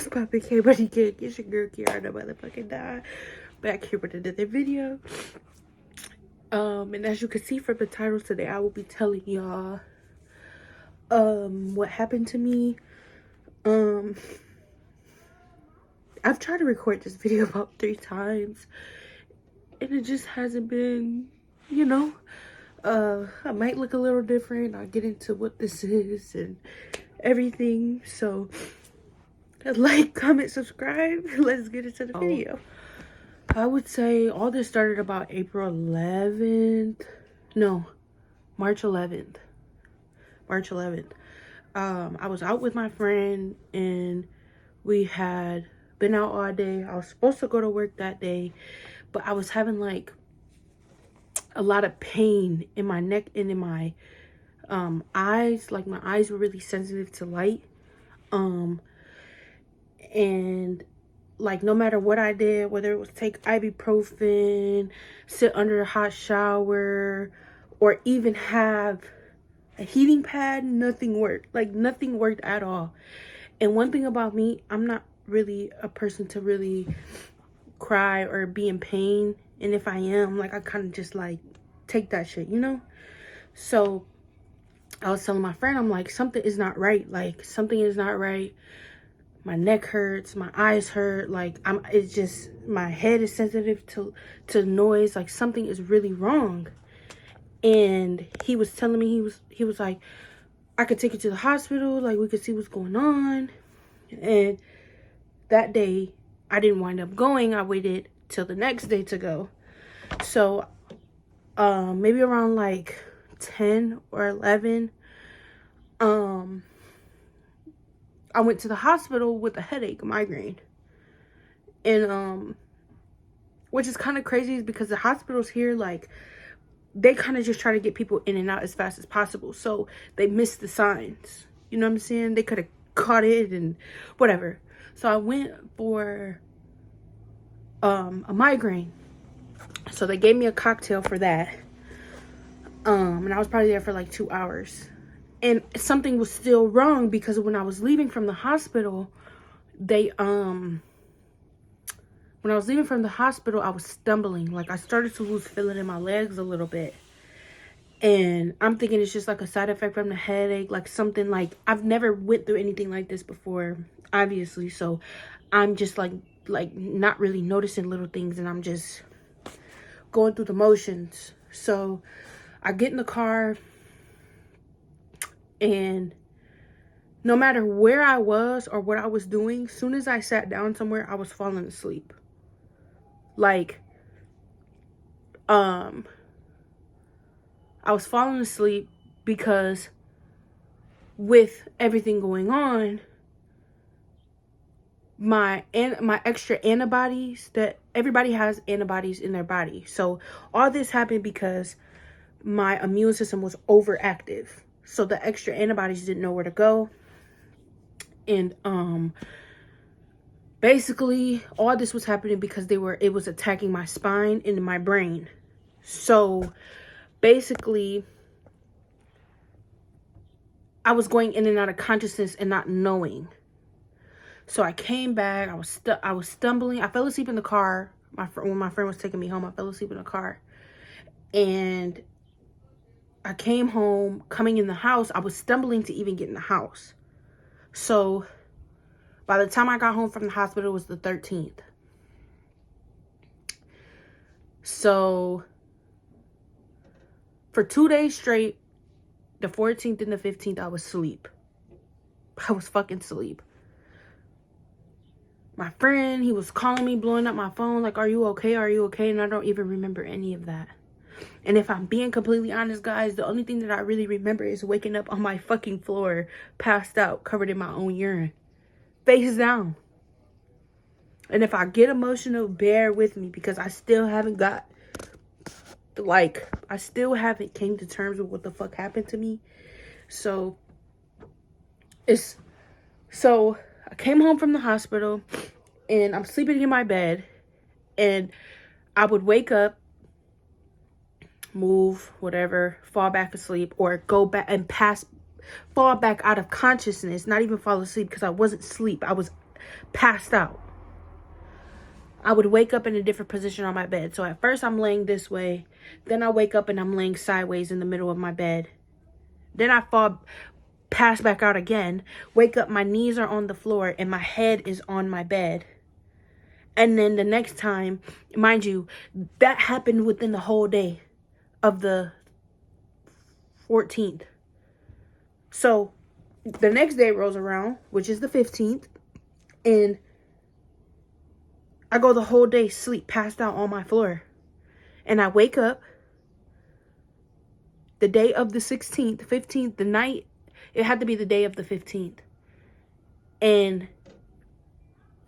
What's poppin', K-Buddy Gang? It's your girl Kiara, motherfucking die. Back here with another video. And as you can see from the title today, I will be telling y'all what happened to me. I've tried to record this video about 3 times, and it just hasn't been, you know. I might look a little different. I'll get into what this is and everything. So like, comment, subscribe. Let's get into the video. I would say all this started about April 11th. No, March 11th. March 11th. I was out with my friend and we had been out all day. I was supposed to go to work that day, but I was having like a lot of pain in my neck and in my eyes. Like my eyes were really sensitive to light. And like no matter what I did, whether it was take ibuprofen, sit under a hot shower, or even have a heating pad, nothing worked. Like nothing worked at all. And one thing about me, I'm not really a person to really cry or be in pain. And if I am, like, I kind of just like take that shit, you know? So I was telling my friend, I'm like, something is not right. Like something is not right. My neck hurts, my eyes hurt, like it's just, my head is sensitive to noise, like something is really wrong. And he was telling me, he was like, I could take you to the hospital, like we could see what's going on. And that day I didn't wind up going. I waited till the next day to go. So maybe around like 10 or 11, I went to the hospital with a headache, a migraine. And which is kind of crazy because the hospitals here, like, they kind of just try to get people in and out as fast as possible. So they miss the signs. You know what I'm saying? They could have caught it and whatever. So I went for a migraine. So they gave me a cocktail for that. And I was probably there for like 2 hours. And something was still wrong because when I was leaving from the hospital, when I was leaving from the hospital, I was stumbling. Like I started to lose feeling in my legs a little bit. And I'm thinking it's just like a side effect from the headache, like something, like I've never went through anything like this before, obviously. So I'm just like not really noticing little things, and I'm just going through the motions. So I get in the car, and no matter where I was or what I was doing, soon as I sat down somewhere, I was falling asleep. Like, I was falling asleep because with everything going on, my extra antibodies, that everybody has antibodies in their body. So all this happened because my immune system was overactive. So the extra antibodies didn't know where to go. And basically all this was happening because it was attacking my spine and my brain. So basically I was going in and out of consciousness and not knowing. So I came back, I was stumbling. I fell asleep in the car. When my friend was taking me home, I fell asleep in the car. And I came home, coming in the house, I was stumbling to even get in the house. So by the time I got home from the hospital, it was the 13th. So for 2 days straight, the 14th and the 15th, I was asleep. I was fucking asleep. My friend, he was calling me, blowing up my phone, like, are you okay? Are you okay? And I don't even remember any of that. And if I'm being completely honest, guys, the only thing that I really remember is waking up on my fucking floor, passed out, covered in my own urine, face down. And if I get emotional, bear with me, because I still haven't I still haven't came to terms with what the fuck happened to me. So I came home from the hospital and I'm sleeping in my bed, and I would wake up, move, whatever, fall back asleep, or go back and fall back out of consciousness, not even fall asleep, because I wasn't asleep. I was passed out. I would wake up in a different position on my bed. So at first I'm laying this way. Then I wake up and I'm laying sideways in the middle of my bed. Then I fall, pass back out again. Wake up, my knees are on the floor and my head is on my bed. And then the next time, mind you, that happened within the whole day of the 14th. So the next day rolls around, which is the 15th. And I go the whole day sleep, passed out on my floor. And I wake up the day of the 16th, 15th, the night. It had to be the day of the 15th. And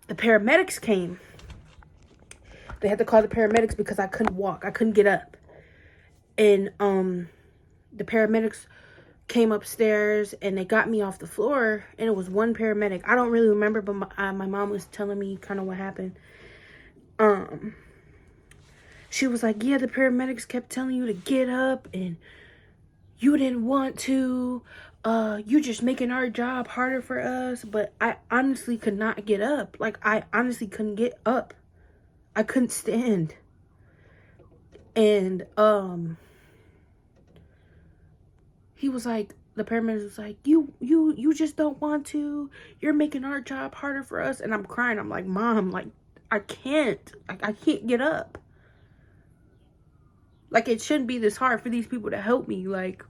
the paramedics came. They had to call the paramedics because I couldn't walk. I couldn't get up. And the paramedics came upstairs and they got me off the floor. And it was one paramedic. I don't really remember, but my mom was telling me kind of what happened. She was like, yeah, the paramedics kept telling you to get up and you didn't want to. You just making our job harder for us. But I honestly could not get up. Like, I honestly couldn't get up. I couldn't stand. And he was like, the paramedic was like, you just don't want to. You're making our job harder for us. And I'm crying. I'm like, Mom, like, I can't. Like, I can't get up. Like, it shouldn't be this hard for these people to help me. Like,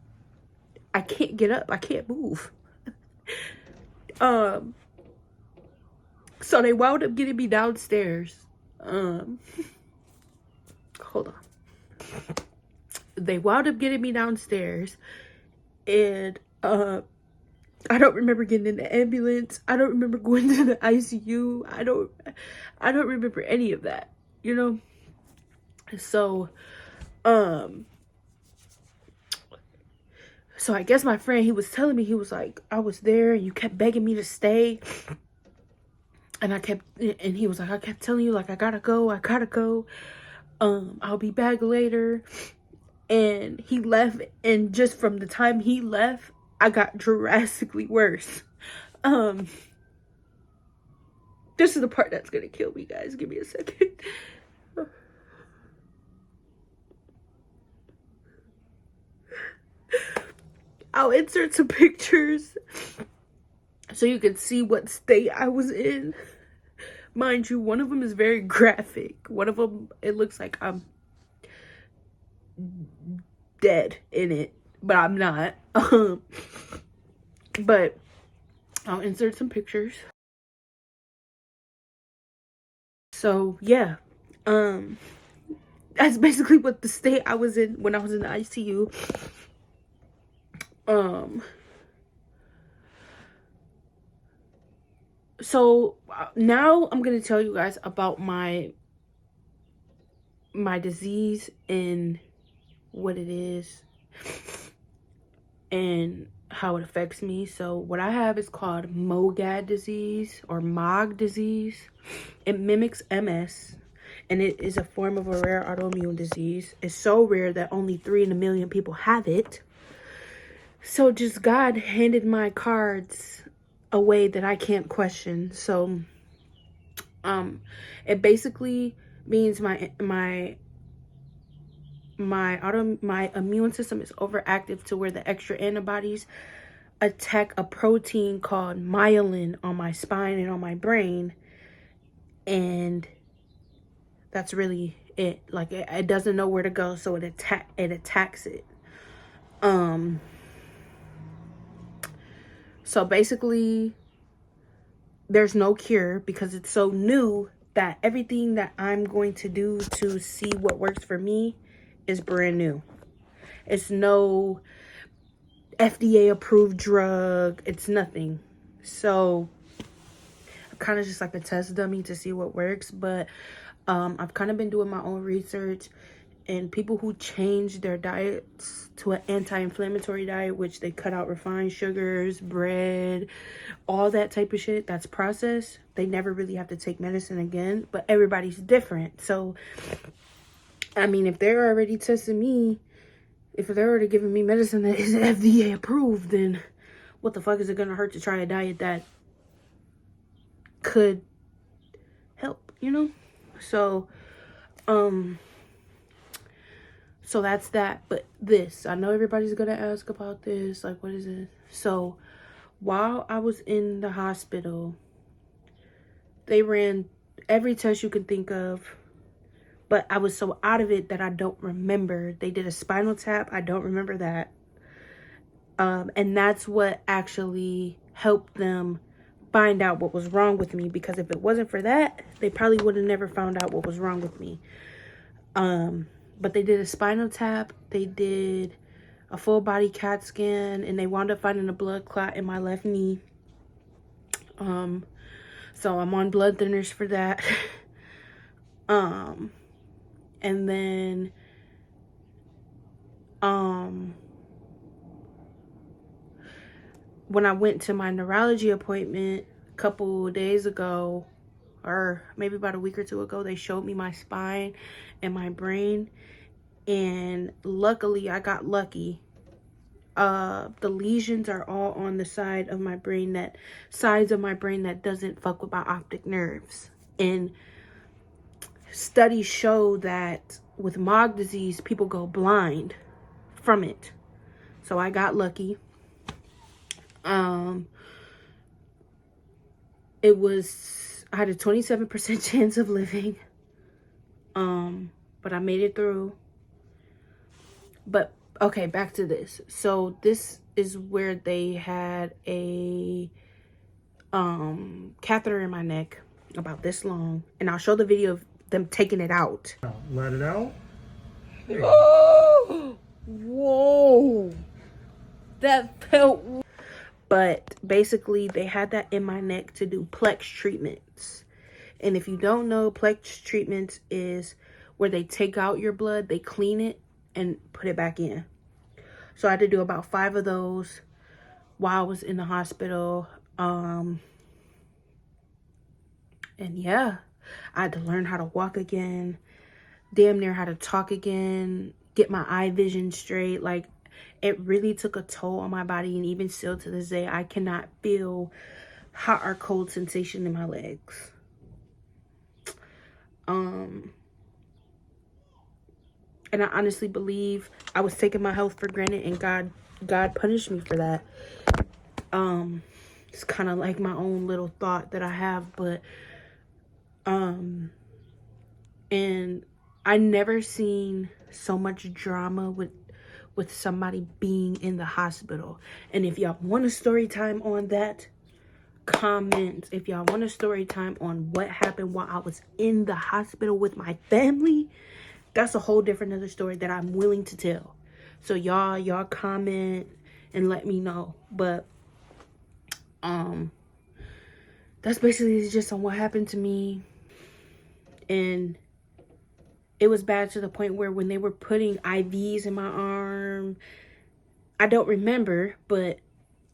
I can't get up. I can't move. So they wound up getting me downstairs. Hold on. They wound up getting me downstairs. And, I don't remember getting in the ambulance. I don't remember going to the ICU. I don't remember any of that, you know? So I guess my friend, he was telling me, he was like, I was there and you kept begging me to stay. And he was like, I kept telling you, like, I gotta go. I'll be back later. And he left. And just from the time he left, I got drastically worse. This is the part that's gonna kill me, guys. Give me a second. I'll insert some pictures so you can see what state I was in. Mind you, one of them is very graphic. One of them, it looks like I'm dead in it, but I'm not. But I'll insert some pictures. So yeah, that's basically what the state I was in when I was in the ICU. So now I'm gonna tell you guys about my disease and what it is and how it affects me. So what I have is called MOGAD disease or MOG disease. It mimics MS and it is a form of a rare autoimmune disease. It's so rare that only 3 in a million people have it. So just God handed my cards a way that I can't question. So it basically means my immune system is overactive to where the extra antibodies attack a protein called myelin on my spine and on my brain, and that's really it. Like it doesn't know where to go, so it attacks it. So basically, there's no cure because it's so new that everything that I'm going to do to see what works for me is brand new. It's no FDA approved drug. It's nothing. So I'm kind of just like a test dummy to see what works. But I've kind of been doing my own research, and people who change their diets to an anti-inflammatory diet, which they cut out refined sugars, bread, all that type of shit that's processed, they never really have to take medicine again. But everybody's different. So, I mean, if they're already testing me, if they're already giving me medicine that is FDA approved, then what the fuck is it gonna hurt to try a diet that could help, you know? So so that's that. But this, I know everybody's gonna ask about this, like, what is it? So while I was in the hospital, they ran every test you can think of, but I was so out of it that I don't remember. They did a spinal tap. I don't remember that. And that's what actually helped them find out what was wrong with me, because if it wasn't for that, they probably would have never found out what was wrong with me. But they did a spinal tap, they did a full body CAT scan, and they wound up finding a blood clot in my left knee. So I'm on blood thinners for that. And then when I went to my neurology appointment a couple days ago, or maybe about a week or two ago, they showed me my spine and my brain, and luckily I got lucky. The lesions are all on the sides of my brain that doesn't fuck with my optic nerves, and studies show that with MOG disease, people go blind from it. So I got lucky. I had a 27% chance of living. But I made it through. But okay, back to this. So this is where they had a catheter in my neck about this long, and I'll show the video of them taking it out. Let it out. Oh, whoa, that felt. But basically they had that in my neck to do plex treatments. And if you don't know, plex treatments is where they take out your blood, they clean it and put it back in. So I had to do about 5 of those while I was in the hospital. And yeah, I had to learn how to walk again, damn near how to talk again, get my eye vision straight. Like, it really took a toll on my body, and even still to this day, I cannot feel hot or cold sensation in my legs. And I honestly believe I was taking my health for granted, and God punished me for that. It's kind of like my own little thought that I have, but and I never seen so much drama with somebody being in the hospital. And if y'all want a story time on that, comment. If y'all want a story time on what happened while I was in the hospital with my family, that's a whole different other story that I'm willing to tell. So y'all comment and let me know. But that's basically just on what happened to me. And it was bad to the point where when they were putting IVs in my arm, I don't remember, but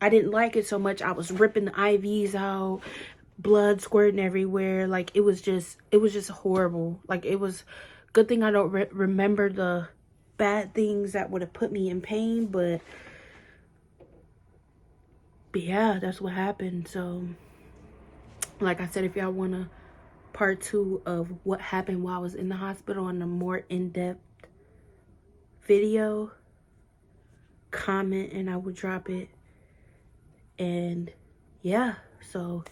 I didn't like it so much. I was ripping the IVs out, blood squirting everywhere. Like, it was just horrible. Like, it was good thing I don't remember the bad things that would have put me in pain, but yeah, that's what happened. So like I said, if y'all want a part 2 of what happened while I was in the hospital and a more in-depth video, comment and I will drop it. And yeah, so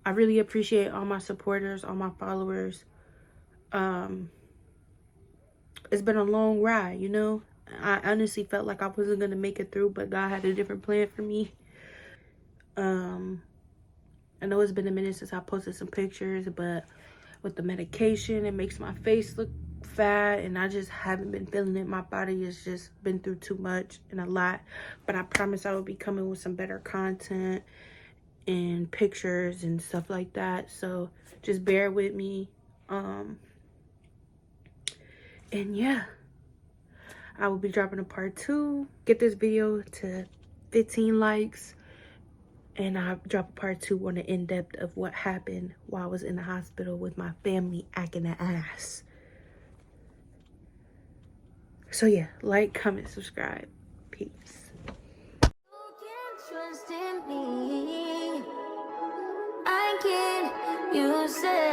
I really appreciate all my supporters, all my followers. It's been a long ride, you know. I honestly felt like I wasn't gonna make it through, but God had a different plan for me. I know it's been a minute since I posted some pictures, but with the medication, it makes my face look fat, and I just haven't been feeling it. My body has just been through too much and a lot, but I promise I will be coming with some better content and pictures and stuff like that. So just bear with me. And yeah, I will be dropping a part 2. Get this video to 15 likes. And I'll drop a part 2 on the in-depth of what happened while I was in the hospital with my family acting an ass. So yeah, like, comment, subscribe. Peace. You can trust in me. I can Onset.